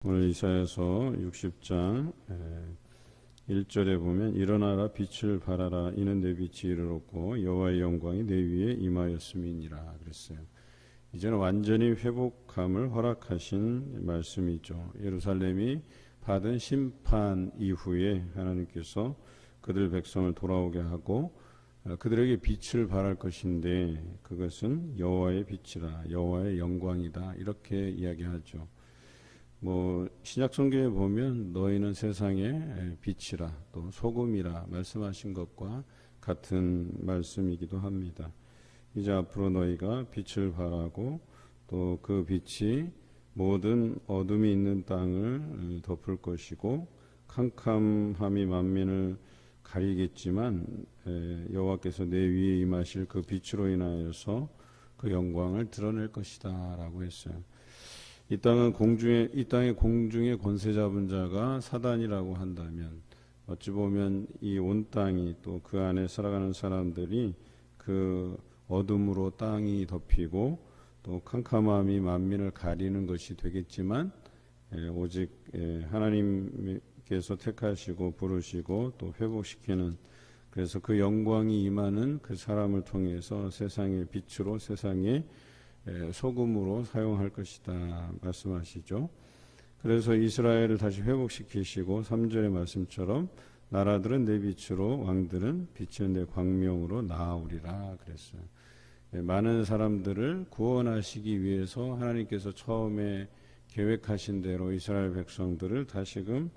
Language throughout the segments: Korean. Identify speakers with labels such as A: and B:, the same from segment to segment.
A: 오늘 이사야서 60장 1절에 보면 일어나라 빛을 발하라 이는 내 빛이 이르렀고 여호와의 영광이 내 위에 임하였음이니라 그랬어요. 이제는 완전히 회복함을 허락하신 말씀이죠. 예루살렘이 받은 심판 이후에 하나님께서 그들 백성을 돌아오게 하고 그들에게 빛을 발할 것인데 그것은 여호와의 빛이라 여호와의 영광이다 이렇게 이야기하죠. 신약 성경에 보면 너희는 세상의 빛이라 또 소금이라 말씀하신 것과 같은 말씀이기도 합니다. 이제 앞으로 너희가 빛을 발하고 또 그 빛이 모든 어둠이 있는 땅을 덮을 것이고 캄캄함이 만민을 가리겠지만 여호와께서 내 위에 임하실 그 빛으로 인하여서 그 영광을 드러낼 것이다 라고 했어요. 이 땅의 공중의 권세 잡은 자가 사단이라고 한다면 어찌 보면 이 온 땅이 또 그 안에 살아가는 사람들이 그 어둠으로 땅이 덮이고 또 캄캄함이 만민을 가리는 것이 되겠지만 오직 하나님께서 택하시고 부르시고 또 회복시키는 그래서 그 영광이 임하는 그 사람을 통해서 세상의 빛으로 세상의 소금으로 사용할 것이다 말씀하시죠. 그래서 이스라엘을 다시 회복시키시고 3절의 말씀처럼 나라들은 내 빛으로 왕들은 빛은 내 광명으로 나아오리라 그랬어요. 많은 사람들을 구원하시기 위해서 하나님께서 처음에 계획하신 대로 이스라엘 백성들을 다시금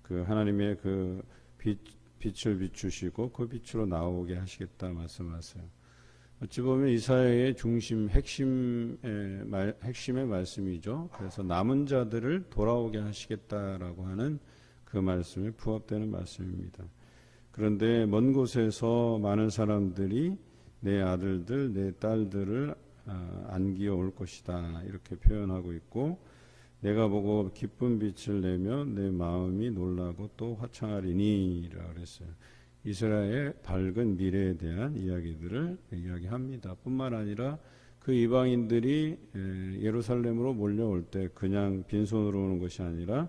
A: 그 하나님의 그 빛을 비추시고 그 빛으로 나오게 하시겠다 말씀하세요. 어찌 보면 이사야의 중심, 핵심의 말씀이죠. 그래서 남은 자들을 돌아오게 하시겠다라고 하는 그 말씀에 부합되는 말씀입니다. 그런데 먼 곳에서 많은 사람들이 내 아들들, 내 딸들을 안기어 올 것이다 이렇게 표현하고 있고 내가 보고 기쁜 빛을 내며 내 마음이 놀라고 또 화창하리니라 그랬어요. 이스라엘의 밝은 미래에 대한 이야기들을 이야기합니다. 뿐만 아니라 그 이방인들이 예루살렘으로 몰려올 때 그냥 빈손으로 오는 것이 아니라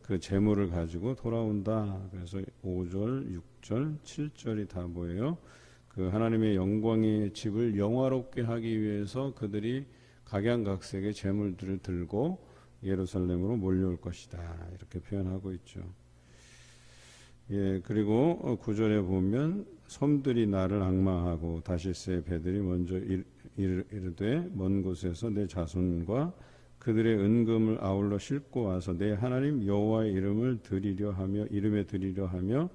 A: 그 재물을 가지고 돌아온다. 그래서 5절, 6절, 7절이 다 뭐예요? 그 하나님의 영광의 집을 영화롭게 하기 위해서 그들이 각양각색의 재물들을 들고 예루살렘으로 몰려올 것이다. 이렇게 표현하고 있죠. 그리고 9절에 보면 섬들이 나를 앙망하고 다시스의 배들이 먼저 이르되 먼 곳에서 내 자손과 그들의 은금을 아울러 싣고 와서 내 하나님 여호와의 이름에 드리려 하며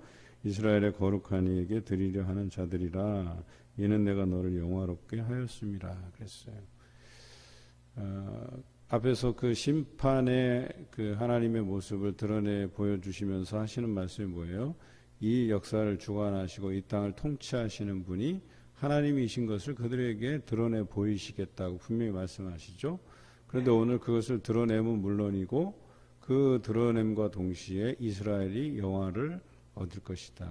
A: 이스라엘의 거룩한 이에게 드리려 하는 자들이라 이는 내가 너를 영화롭게 하였음이라 그랬어요. 앞에서 그 심판의 그 하나님의 모습을 드러내 보여주시면서 하시는 말씀이 뭐예요? 이 역사를 주관하시고 이 땅을 통치하시는 분이 하나님이신 것을 그들에게 드러내 보이시겠다고 분명히 말씀하시죠. 그런데 오늘 그것을 드러내면 물론이고 그 드러냄과 동시에 이스라엘이 영화를 얻을 것이다.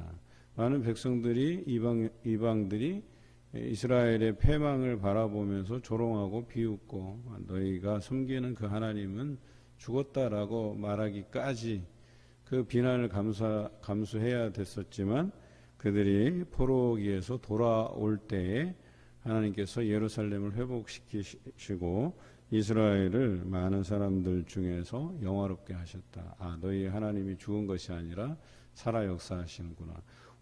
A: 많은 백성들이 이방들이 이스라엘의 패망을 바라보면서 조롱하고 비웃고 너희가 섬기는 그 하나님은 죽었다라고 말하기까지 그 비난을 감수해야 됐었지만 그들이 포로기에서 돌아올 때에 하나님께서 예루살렘을 회복시키시고 이스라엘을 많은 사람들 중에서 영화롭게 하셨다. 너희 하나님이 죽은 것이 아니라 살아 역사하시는구나.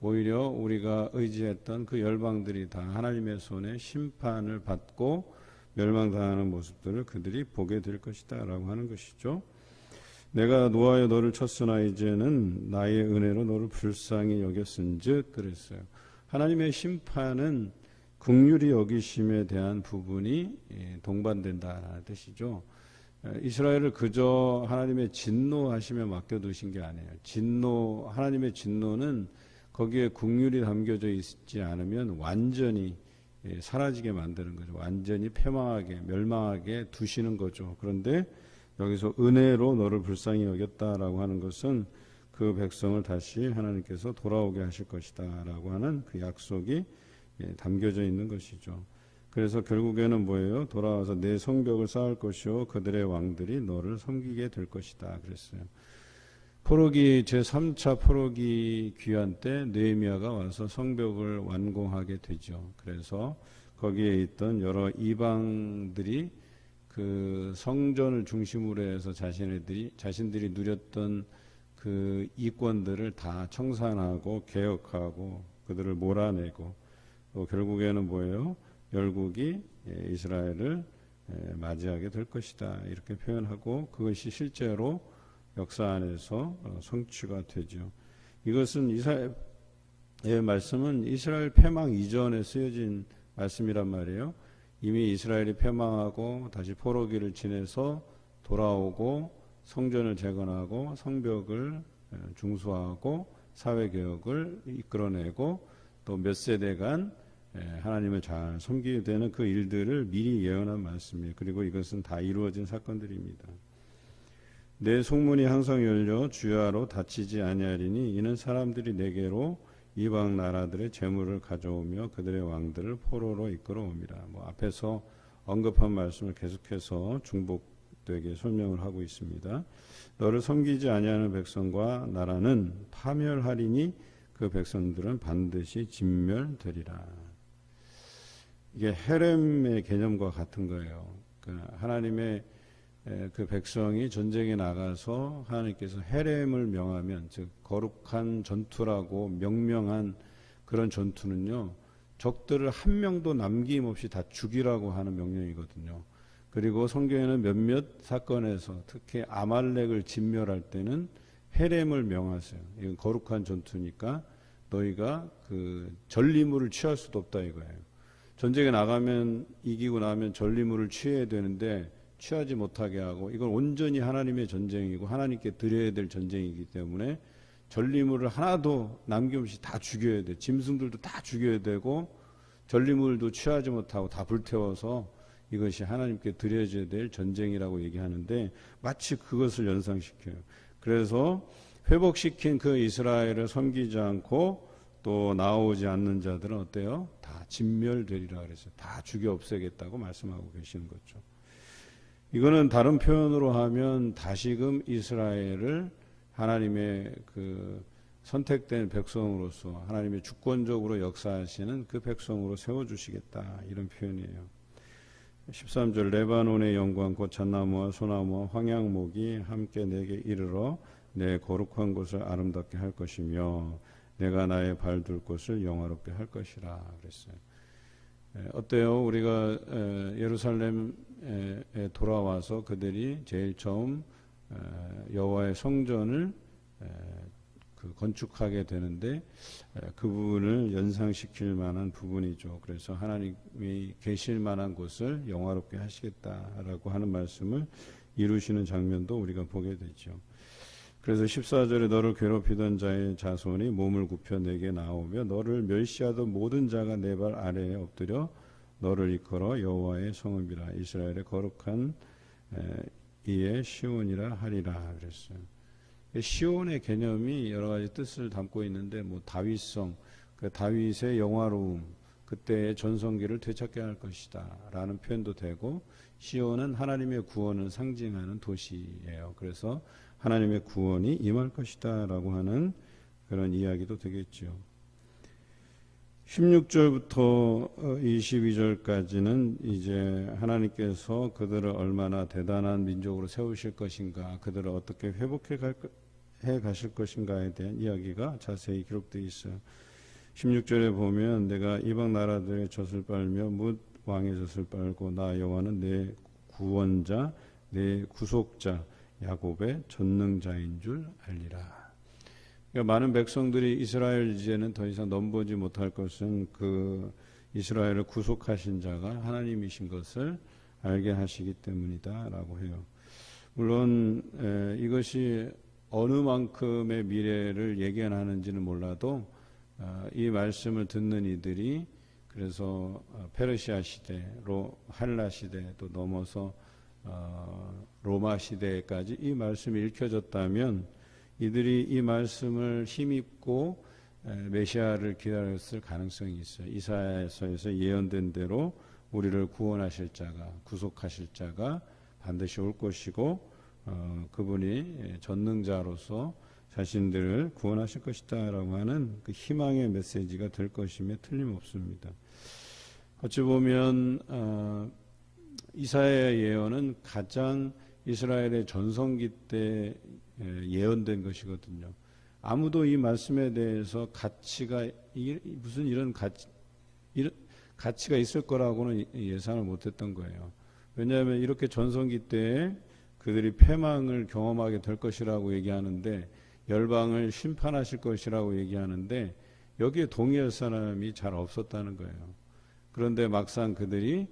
A: 오히려 우리가 의지했던 그 열방들이 다 하나님의 손에 심판을 받고 멸망당하는 모습들을 그들이 보게 될 것이다 라고 하는 것이죠. 내가 노하여 너를 쳤으나 이제는 나의 은혜로 너를 불쌍히 여겼은즉 그랬어요. 하나님의 심판은 긍휼히 여기심에 대한 부분이 동반된다는 뜻이죠. 이스라엘을 그저 하나님의 진노하심에 맡겨두신 게 아니에요. 하나님의 진노는 거기에 긍휼이 담겨져 있지 않으면 완전히 사라지게 만드는 거죠. 완전히 패망하게 멸망하게 두시는 거죠. 그런데 여기서 은혜로 너를 불쌍히 여겼다라고 하는 것은 그 백성을 다시 하나님께서 돌아오게 하실 것이다 라고 하는 그 약속이 담겨져 있는 것이죠. 그래서 결국에는 뭐예요? 돌아와서 내 성벽을 쌓을 것이요 그들의 왕들이 너를 섬기게 될 것이다 그랬어요. 포로기 제3차 포로기 귀환 때 느헤미야가 와서 성벽을 완공하게 되죠. 그래서 거기에 있던 여러 이방들이 그 성전을 중심으로 해서 자신들이 누렸던 그 이권들을 다 청산하고 개혁하고 그들을 몰아내고 또 결국에는 뭐예요? 열국이 이스라엘을 맞이하게 될 것이다 이렇게 표현하고 그것이 실제로 역사 안에서 성취가 되죠. 이것은 이사야의 말씀은 이스라엘 패망 이전에 쓰여진 말씀이란 말이에요. 이미 이스라엘이 패망하고 다시 포로기를 지내서 돌아오고 성전을 재건하고 성벽을 중수하고 사회개혁을 이끌어내고 또 몇 세대간 하나님을 잘 섬기게 되는 그 일들을 미리 예언한 말씀이에요. 그리고 이것은 다 이루어진 사건들입니다. 내 속문이 항상 열려 주야로 닫히지 아니하리니 이는 사람들이 내게로 이방 나라들의 재물을 가져오며 그들의 왕들을 포로로 이끌어옵니다. 앞에서 언급한 말씀을 계속해서 중복되게 설명을 하고 있습니다. 너를 섬기지 아니하는 백성과 나라는 파멸하리니 그 백성들은 반드시 진멸되리라. 이게 헤렘의 개념과 같은 거예요. 하나님의 그 백성이 전쟁에 나가서 하나님께서 헤렘을 명하면 즉 거룩한 전투라고 명명한 그런 전투는요 적들을 한 명도 남김없이 다 죽이라고 하는 명령이거든요. 그리고 성경에는 몇몇 사건에서 특히 아말렉을 진멸할 때는 헤렘을 명하세요. 이건 거룩한 전투니까 너희가 그 전리물을 취할 수도 없다 이거예요. 전쟁에 나가면 이기고 나면 전리물을 취해야 되는데 취하지 못하게 하고 이건 온전히 하나님의 전쟁이고 하나님께 드려야 될 전쟁이기 때문에 전리물을 하나도 남김없이 다 죽여야 돼. 짐승들도 다 죽여야 되고 전리물도 취하지 못하고 다 불태워서 이것이 하나님께 드려져야 될 전쟁이라고 얘기하는데 마치 그것을 연상시켜요. 그래서 회복시킨 그 이스라엘을 섬기지 않고 또 나오지 않는 자들은 어때요? 다 진멸되리라 그랬어요. 다 죽여 없애겠다고 말씀하고 계시는 거죠. 이거는 다른 표현으로 하면 다시금 이스라엘을 하나님의 그 선택된 백성으로서 하나님의 주권적으로 역사하시는 그 백성으로 세워주시겠다 이런 표현이에요. 13절 레바논의 영광 곧 잣나무와 소나무와 황양목이 함께 내게 이르러 내 거룩한 곳을 아름답게 할 것이며 내가 나의 발둘 곳을 영화롭게 할 것이라 그랬어요. 어때요? 우리가 예루살렘에 돌아와서 그들이 제일 처음 여호와의 성전을 건축하게 되는데 그 부분을 연상시킬 만한 부분이죠. 그래서 하나님이 계실 만한 곳을 영화롭게 하시겠다라고 하는 말씀을 이루시는 장면도 우리가 보게 되죠. 그래서 14절에 너를 괴롭히던 자의 자손이 몸을 굽혀 내게 나오며 너를 멸시하던 모든 자가 내 발 아래에 엎드려 너를 이끌어 여호와의 성읍이라 이스라엘의 거룩한 이의 시온이라 하리라 그랬어요. 시온의 개념이 여러 가지 뜻을 담고 있는데 다윗성, 그 다윗의 영화로움, 그때의 전성기를 되찾게 할 것이다 라는 표현도 되고 시온은 하나님의 구원을 상징하는 도시예요. 그래서 하나님의 구원이 임할 것이다 라고 하는 그런 이야기도 되겠죠. 16절부터 22절까지는 이제 하나님께서 그들을 얼마나 대단한 민족으로 세우실 것인가, 그들을 어떻게 회복해 가실 것인가에 대한 이야기가 자세히 기록되어 있어요. 16절에 보면 내가 이방 나라들의 젖을 빨며 뭇 왕의 젖을 빨고 나 여호와는 내 구원자 내 구속자 야곱의 전능자인 줄 알리라. 그러니까 많은 백성들이 이스라엘 이제는 더 이상 넘보지 못할 것은 그 이스라엘을 구속하신 자가 하나님이신 것을 알게 하시기 때문이다 라고 해요. 물론 이것이 어느 만큼의 미래를 예견하는지는 몰라도 이 말씀을 듣는 이들이 그래서 페르시아 시대로 한라 시대 또 넘어서 로마 시대까지 이 말씀이 읽혀졌다면 이들이 이 말씀을 힘입고 메시아를 기다렸을 가능성이 있어요. 이사야서에서 예언된 대로 우리를 구원하실 자가, 구속하실 자가 반드시 올 것이고 그분이 전능자로서 자신들을 구원하실 것이다 라고 하는 그 희망의 메시지가 될 것임에 틀림없습니다. 어찌 보면 이사야의 예언은 가장 이스라엘의 전성기 때 예언된 것이거든요. 아무도 이 말씀에 대해서 무슨 이런 가치가 있을 거라고는 예상을 못했던 거예요. 왜냐하면 이렇게 전성기 때에 그들이 패망을 경험하게 될 것이라고 얘기하는데, 열방을 심판하실 것이라고 얘기하는데 여기에 동의할 사람이 잘 없었다는 거예요. 그런데 막상 그들이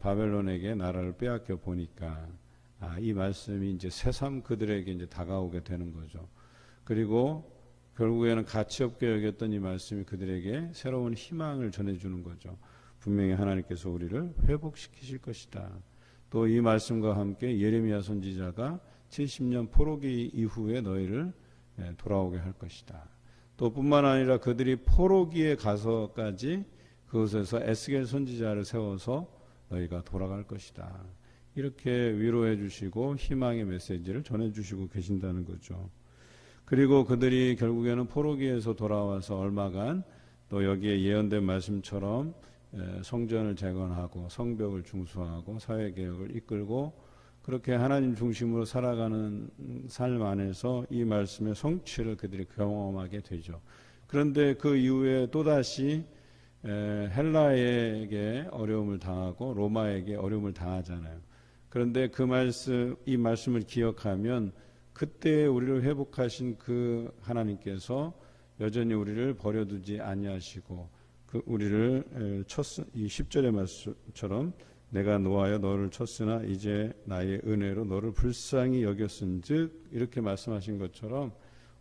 A: 바벨론에게 나라를 빼앗겨 보니까 이 말씀이 이제 새삼 그들에게 이제 다가오게 되는 거죠. 그리고 결국에는 가치 없게 여겼던 이 말씀이 그들에게 새로운 희망을 전해주는 거죠. 분명히 하나님께서 우리를 회복시키실 것이다. 또 이 말씀과 함께 예레미야 선지자가 70년 포로기 이후에 너희를 돌아오게 할 것이다. 또 뿐만 아니라 그들이 포로기에 가서까지 그곳에서 에스겔 선지자를 세워서 너희가 돌아갈 것이다. 이렇게 위로해 주시고 희망의 메시지를 전해 주시고 계신다는 거죠. 그리고 그들이 결국에는 포로기에서 돌아와서 얼마간 또 여기에 예언된 말씀처럼 성전을 재건하고 성벽을 중수하고 사회개혁을 이끌고 그렇게 하나님 중심으로 살아가는 삶 안에서 이 말씀의 성취를 그들이 경험하게 되죠. 그런데 그 이후에 또다시 헬라에게 어려움을 당하고 로마에게 어려움을 당하잖아요. 그런데 이 말씀을 기억하면 그때 우리를 회복하신 그 하나님께서 여전히 우리를 버려두지 아니하시고 우리를 이 10절의 말씀처럼 내가 노하여 너를 쳤으나 이제 나의 은혜로 너를 불쌍히 여겼은즉 이렇게 말씀하신 것처럼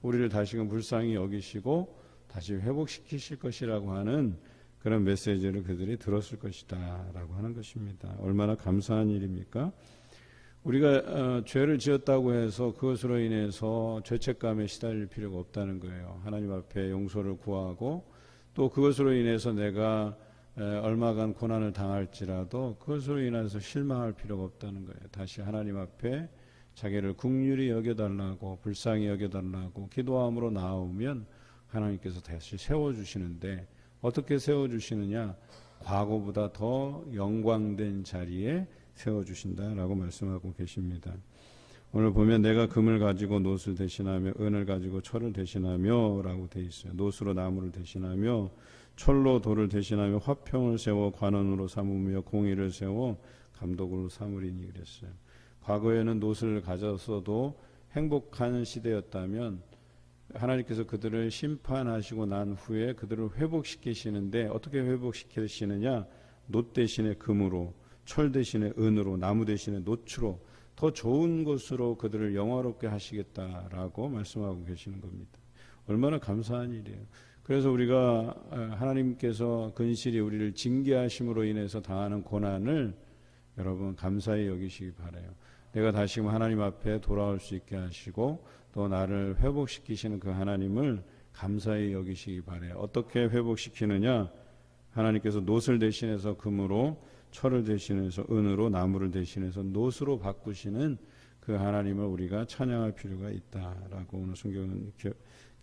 A: 우리를 다시금 불쌍히 여기시고 다시 회복시키실 것이라고 하는 그런 메시지를 그들이 들었을 것이다 라고 하는 것입니다. 얼마나 감사한 일입니까? 우리가 죄를 지었다고 해서 그것으로 인해서 죄책감에 시달릴 필요가 없다는 거예요. 하나님 앞에 용서를 구하고 또 그것으로 인해서 내가 얼마간 고난을 당할지라도 그것으로 인해서 실망할 필요가 없다는 거예요. 다시 하나님 앞에 자기를 긍휼히 여겨달라고 불쌍히 여겨달라고 기도함으로 나오면 하나님께서 다시 세워주시는데 어떻게 세워주시느냐? 과거보다 더 영광된 자리에 세워주신다라고 말씀하고 계십니다. 오늘 보면 내가 금을 가지고 놋을 대신하며 은을 가지고 철을 대신하며 라고 되어 있어요. 놋으로 나무를 대신하며 철로 돌을 대신하며 화평을 세워 관원으로 삼으며 공의를 세워 감독으로 삼으리니 그랬어요. 과거에는 놋을 가졌어도 행복한 시대였다면 하나님께서 그들을 심판하시고 난 후에 그들을 회복시키시는데 어떻게 회복시키시느냐? 놋 대신에 금으로, 철 대신에 은으로, 나무 대신에 놋으로 더 좋은 것으로 그들을 영화롭게 하시겠다라고 말씀하고 계시는 겁니다. 얼마나 감사한 일이에요. 그래서 우리가 하나님께서 근실히 우리를 징계하심으로 인해서 당하는 고난을 여러분 감사히 여기시기 바라요. 내가 다시금 하나님 앞에 돌아올 수 있게 하시고 또 나를 회복시키시는 그 하나님을 감사히 여기시기 바라요. 어떻게 회복시키느냐? 하나님께서 놋을 대신해서 금으로, 철을 대신해서 은으로, 나무를 대신해서 놋으로 바꾸시는 그 하나님을 우리가 찬양할 필요가 있다라고 오늘 성경은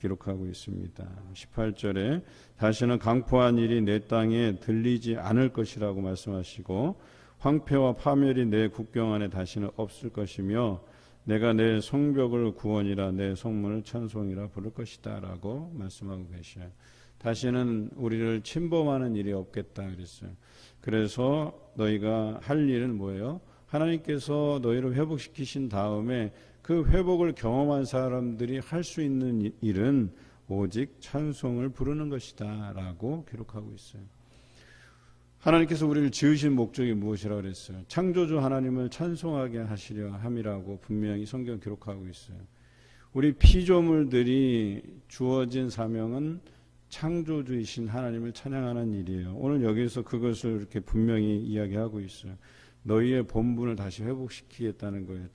A: 기록하고 있습니다. 18절에 다시는 강포한 일이 내 땅에 들리지 않을 것이라고 말씀하시고 황폐와 파멸이 내 국경 안에 다시는 없을 것이며 내가 내 성벽을 구원이라 내 성문을 찬송이라 부를 것이다 라고 말씀하고 계셔요. 다시는 우리를 침범하는 일이 없겠다 그랬어요. 그래서 너희가 할 일은 뭐예요? 하나님께서 너희를 회복시키신 다음에 그 회복을 경험한 사람들이 할 수 있는 일은 오직 찬송을 부르는 것이다 라고 기록하고 있어요. 하나님께서 우리를 지으신 목적이 무엇이라고 그랬어요? 창조주 하나님을 찬송하게 하시려 함이라고 분명히 성경 기록하고 있어요. 우리 피조물들이 주어진 사명은 창조주이신 하나님을 찬양하는 일이에요. 오늘 여기서 그것을 이렇게 분명히 이야기하고 있어요. 너희의 본분을 다시 회복시키겠다는 거예요.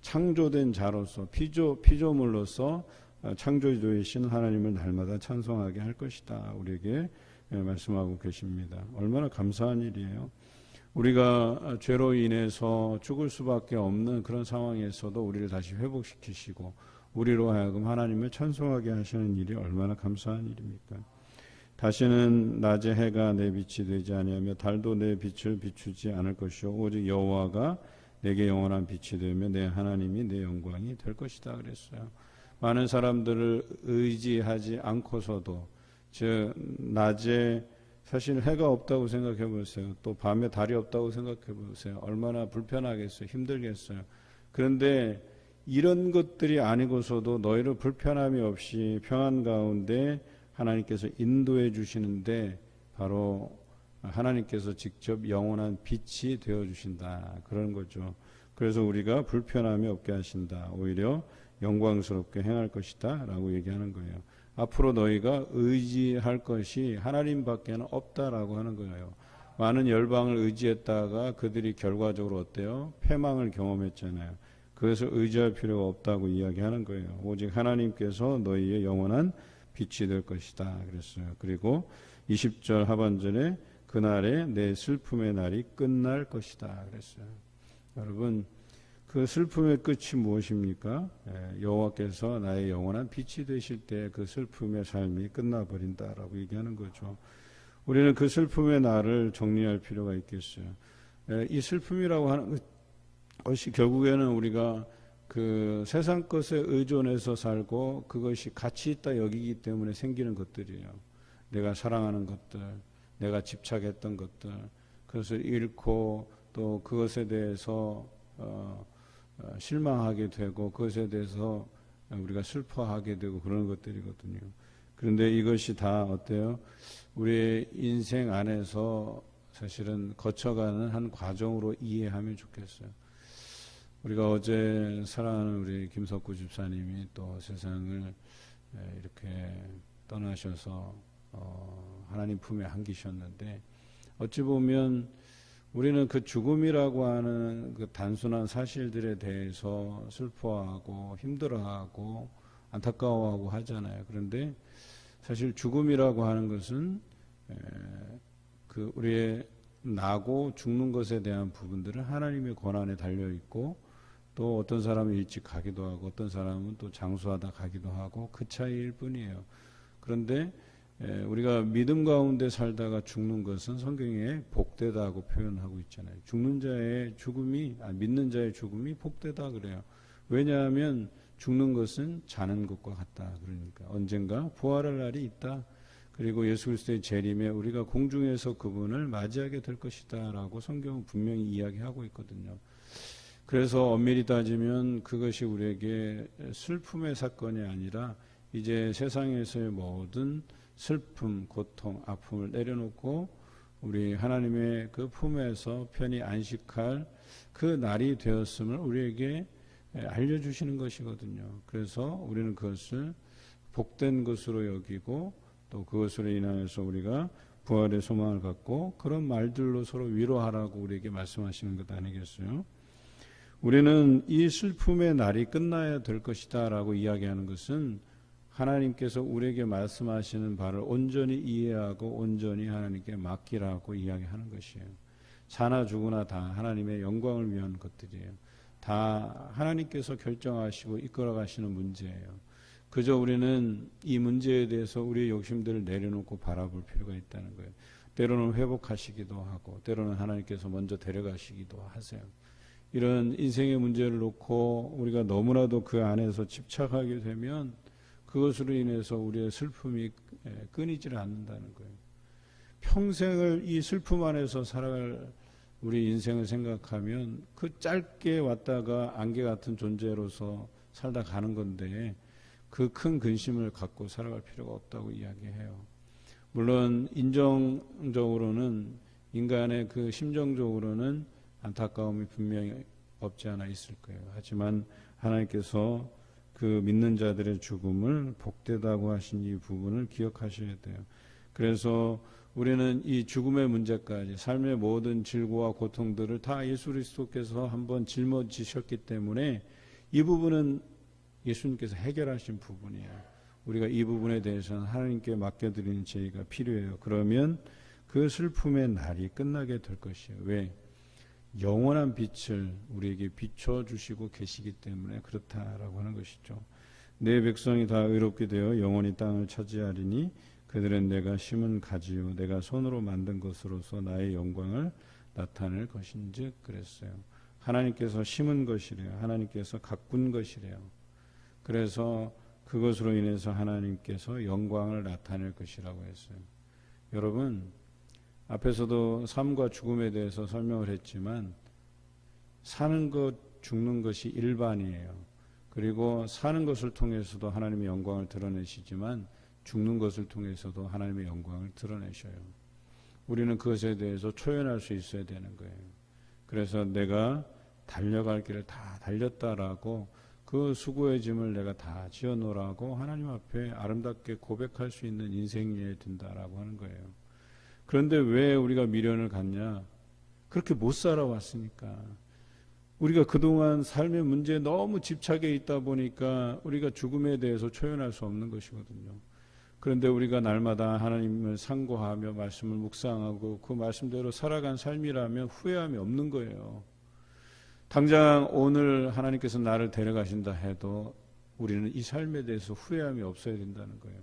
A: 창조된 자로서 피조물로서 창조주이신 하나님을 날마다 찬송하게 할 것이다. 우리에게 말씀하고 계십니다. 얼마나 감사한 일이에요. 우리가 죄로 인해서 죽을 수밖에 없는 그런 상황에서도 우리를 다시 회복시키시고 우리로 하여금 하나님을 찬송하게 하시는 일이 얼마나 감사한 일입니까? 다시는 낮에 해가 내 빛이 되지 아니하며 달도 내 빛을 비추지 않을 것이요 오직 여호와가 내게 영원한 빛이 되며 내 하나님이 내 영광이 될 것이다 그랬어요. 많은 사람들을 의지하지 않고서도 즉 낮에 사실 해가 없다고 생각해 보세요. 또 밤에 달이 없다고 생각해 보세요. 얼마나 불편하겠어요. 힘들겠어요. 그런데 이런 것들이 아니고서도 너희를 불편함이 없이 평안 가운데 하나님께서 인도해 주시는데 바로 하나님께서 직접 영원한 빛이 되어 주신다. 그런 거죠. 그래서 우리가 불편함이 없게 하신다. 오히려 영광스럽게 행할 것이다 라고 얘기하는 거예요. 앞으로 너희가 의지할 것이 하나님밖에는 없다라고 하는 거예요. 많은 열방을 의지했다가 그들이 결과적으로 어때요? 패망을 경험했잖아요. 그래서 의지할 필요가 없다고 이야기하는 거예요. 오직 하나님께서 너희의 영원한 빛이 될 것이다 그랬어요. 그리고 20절 하반절에 그날에 내 슬픔의 날이 끝날 것이다 그랬어요. 여러분 그 슬픔의 끝이 무엇입니까? 여호와께서 나의 영원한 빛이 되실 때 그 슬픔의 삶이 끝나버린다라고 얘기하는 거죠. 우리는 그 슬픔의 날을 정리할 필요가 있겠어요. 이 슬픔이라고 하는 것이 결국에는 우리가 그 세상 것에 의존해서 살고 그것이 가치 있다 여기기 때문에 생기는 것들이에요. 내가 사랑하는 것들, 내가 집착했던 것들, 그것을 잃고 또 그것에 대해서 실망하게 되고 그것에 대해서 우리가 슬퍼하게 되고 그런 것들이거든요. 그런데 이것이 다 어때요? 우리의 인생 안에서 사실은 거쳐가는 한 과정으로 이해하면 좋겠어요. 우리가 어제 사랑하는 우리 김석구 집사님이 또 세상을 이렇게 떠나셔서 하나님 품에 안기셨는데 어찌 보면 우리는 그 죽음이라고 하는 그 단순한 사실들에 대해서 슬퍼하고 힘들어하고 안타까워하고 하잖아요. 그런데 사실 죽음이라고 하는 것은 그 우리의 나고 죽는 것에 대한 부분들은 하나님의 권한에 달려 있고 또 어떤 사람은 일찍 가기도 하고 어떤 사람은 또 장수하다 가기도 하고 그 차이일 뿐이에요. 그런데 우리가 믿음 가운데 살다가 죽는 것은 성경에 복되다고 표현하고 있잖아요. 죽는 자의 죽음이 믿는 자의 죽음이 복되다 그래요. 왜냐하면 죽는 것은 자는 것과 같다. 그러니까 언젠가 부활할 날이 있다. 그리고 예수 그리스도의 재림에 우리가 공중에서 그분을 맞이하게 될 것이다라고 성경은 분명히 이야기하고 있거든요. 그래서 엄밀히 따지면 그것이 우리에게 슬픔의 사건이 아니라 이제 세상에서의 모든 슬픔, 고통, 아픔을 내려놓고 우리 하나님의 그 품에서 편히 안식할 그 날이 되었음을 우리에게 알려주시는 것이거든요. 그래서 우리는 그것을 복된 것으로 여기고 또 그것으로 인하여서 우리가 부활의 소망을 갖고 그런 말들로 서로 위로하라고 우리에게 말씀하시는 것 아니겠어요? 우리는 이 슬픔의 날이 끝나야 될 것이다 라고 이야기하는 것은 하나님께서 우리에게 말씀하시는 바를 온전히 이해하고 온전히 하나님께 맡기라고 이야기하는 것이에요. 사나 죽으나 다 하나님의 영광을 위한 것들이에요. 다 하나님께서 결정하시고 이끌어 가시는 문제예요. 그저 우리는 이 문제에 대해서 우리의 욕심들을 내려놓고 바라볼 필요가 있다는 거예요. 때로는 회복하시기도 하고 때로는 하나님께서 먼저 데려가시기도 하세요. 이런 인생의 문제를 놓고 우리가 너무나도 그 안에서 집착하게 되면 그것으로 인해서 우리의 슬픔이 끊이질 않는다는 거예요. 평생을 이 슬픔 안에서 살아갈 우리 인생을 생각하면 그 짧게 왔다가 안개 같은 존재로서 살다 가는 건데 그 큰 근심을 갖고 살아갈 필요가 없다고 이야기해요. 물론 인정적으로는 인간의 그 심정적으로는 안타까움이 분명히 없지 않아 있을 거예요. 하지만 하나님께서 그 믿는 자들의 죽음을 복되다고 하신 이 부분을 기억하셔야 돼요. 그래서 우리는 이 죽음의 문제까지 삶의 모든 질고와 고통들을 다 예수 그리스도께서 한번 짊어지셨기 때문에 이 부분은 예수님께서 해결하신 부분이에요. 우리가 이 부분에 대해서는 하나님께 맡겨드리는 제의가 필요해요. 그러면 그 슬픔의 날이 끝나게 될 것이에요. 왜? 영원한 빛을 우리에게 비춰주시고 계시기 때문에 그렇다라고 하는 것이죠. 내 백성이 다 의롭게 되어 영원히 땅을 차지하리니 그들은 내가 심은 가지요 내가 손으로 만든 것으로서 나의 영광을 나타낼 것인즉 그랬어요. 하나님께서 심은 것이래요. 하나님께서 가꾼 것이래요. 그래서 그것으로 인해서 하나님께서 영광을 나타낼 것이라고 했어요. 여러분, 앞에서도 삶과 죽음에 대해서 설명을 했지만 사는 것, 죽는 것이 일반이에요. 그리고 사는 것을 통해서도 하나님의 영광을 드러내시지만 죽는 것을 통해서도 하나님의 영광을 드러내셔요. 우리는 그것에 대해서 초연할 수 있어야 되는 거예요. 그래서 내가 달려갈 길을 다 달렸다라고 그 수고의 짐을 내가 다 지어놓으라고 하나님 앞에 아름답게 고백할 수 있는 인생이어야 된다라고 하는 거예요. 그런데 왜 우리가 미련을 갖냐? 그렇게 못 살아왔으니까. 우리가 그동안 삶의 문제에 너무 집착해 있다 보니까 우리가 죽음에 대해서 초연할 수 없는 것이거든요. 그런데 우리가 날마다 하나님을 상고하며 말씀을 묵상하고 그 말씀대로 살아간 삶이라면 후회함이 없는 거예요. 당장 오늘 하나님께서 나를 데려가신다 해도 우리는 이 삶에 대해서 후회함이 없어야 된다는 거예요.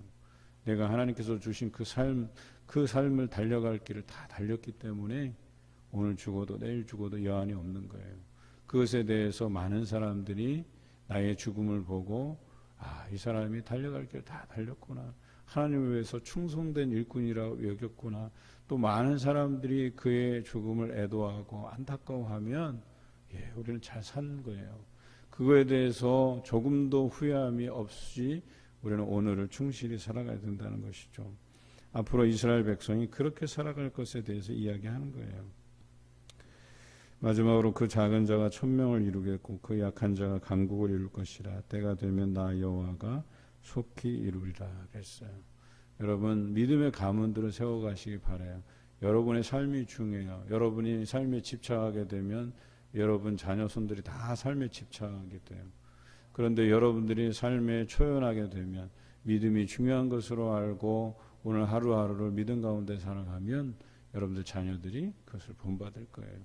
A: 내가 하나님께서 주신 그 삶을 달려갈 길을 다 달렸기 때문에 오늘 죽어도 내일 죽어도 여한이 없는 거예요. 그것에 대해서 많은 사람들이 나의 죽음을 보고 이 사람이 달려갈 길을 다 달렸구나. 하나님을 위해서 충성된 일꾼이라고 여겼구나. 또 많은 사람들이 그의 죽음을 애도하고 안타까워하면 우리는 잘 사는 거예요. 그거에 대해서 조금도 후회함이 없이 우리는 오늘을 충실히 살아가야 된다는 것이죠. 앞으로 이스라엘 백성이 그렇게 살아갈 것에 대해서 이야기하는 거예요. 마지막으로 그 작은 자가 1000명을 이루겠고 그 약한 자가 강국을 이룰 것이라. 때가 되면 나 여호와가 속히 이루리라 했어요. 여러분, 믿음의 가문들을 세워가시기 바라요. 여러분의 삶이 중요해요. 여러분이 삶에 집착하게 되면 여러분 자녀손들이 다 삶에 집착하게 돼요. 그런데 여러분들이 삶에 초연하게 되면 믿음이 중요한 것으로 알고 오늘 하루하루를 믿음 가운데 살아가면 여러분들 자녀들이 그것을 본받을 거예요.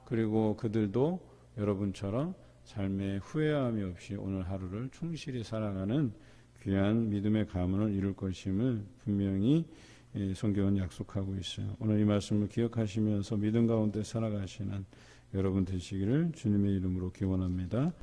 A: 그리고 그들도 여러분처럼 삶에 후회함이 없이 오늘 하루를 충실히 살아가는 귀한 믿음의 가문을 이룰 것임을 분명히 성경은 약속하고 있어요. 오늘 이 말씀을 기억하시면서 믿음 가운데 살아가시는 여러분 되시기를 주님의 이름으로 기원합니다.